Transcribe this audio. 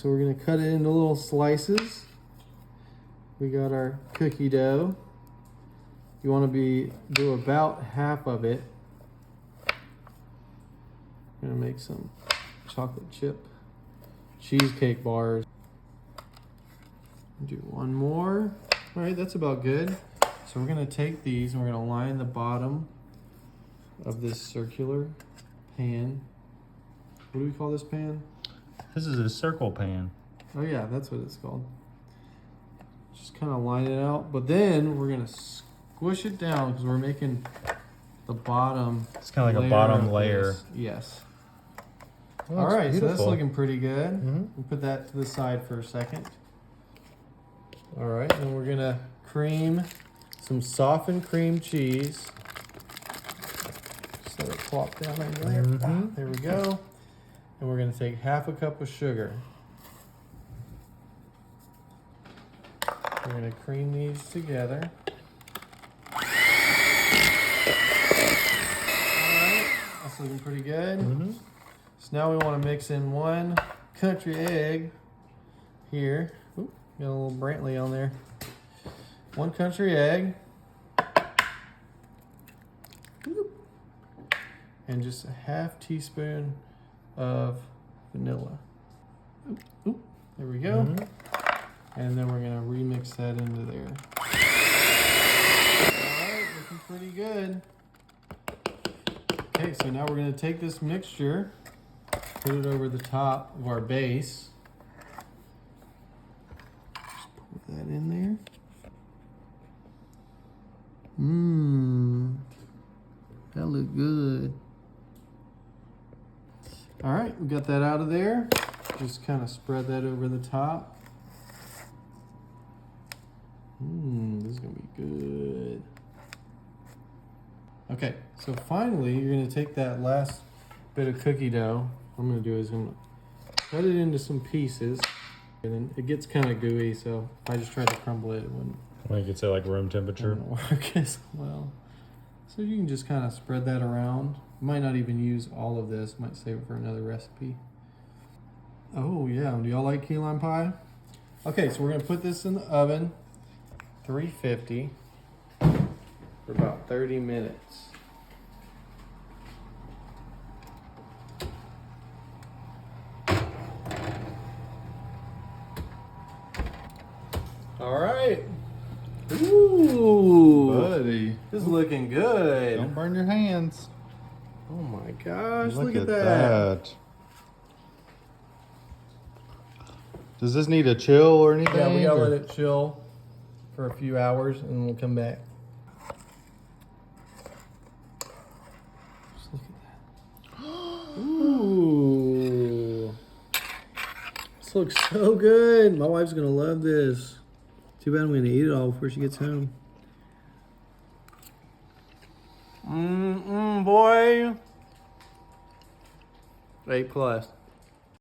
So we're gonna cut it into little slices. We got our cookie dough. You want to do about half of it. I'm gonna make some chocolate chip cheesecake bars. Do one more. All right, that's about good. So we're gonna take these and we're gonna line the bottom of this circular pan. What do we call this pan? This is a circle pan. Oh yeah, that's what it's called. Just kind of line it out, but then we're gonna squish it down because we're making the bottom. It's kind of like a bottom layer. Yes. Oh, all right, beautiful. so that's looking pretty good. Mm-hmm. We'll put that to the side for a second. All right, and we're gonna cream some softened cream cheese. Just let it plop down in there. Mm-hmm. There we go. And we're gonna take half a cup of sugar. We're gonna cream these together. All right, that's looking pretty good. Mm-hmm. So now we want to mix in one country egg here. Oop, got a little Brantley on there. One country egg. Oop. And just a half teaspoon of vanilla. Oop, oop. There we go. Mm-hmm. And then we're gonna remix that into there. All right, looking pretty good. Okay, so now we're gonna take this mixture, put it over the top of our base. Just pour that in there. That look good. All right, we got that out of there. Just kind of spread that over the top. This is gonna be good. Okay, so finally you're gonna take that last bit of cookie dough. What I'm gonna do is I'm gonna cut it into some pieces, and then it gets kind of gooey, so if I just tried to crumble it, it wouldn't. Like you could say, like room temperature. Work as well. So you can just kind of spread that around. Might not even use all of this. Might save it for another recipe. Oh yeah, do y'all like key lime pie? Okay, so we're gonna put this in the oven, 350, for about 30 minutes. All right. Ooh, Buddy. this is looking good. Don't burn your hands. Oh my gosh, look at that. Does this need a chill or anything? Yeah, we gotta let it chill for a few hours and we'll come back. Just look at that. Ooh. This looks so good. My wife's gonna love this. Too bad I'm gonna eat it all before she gets home. Boy. 8+.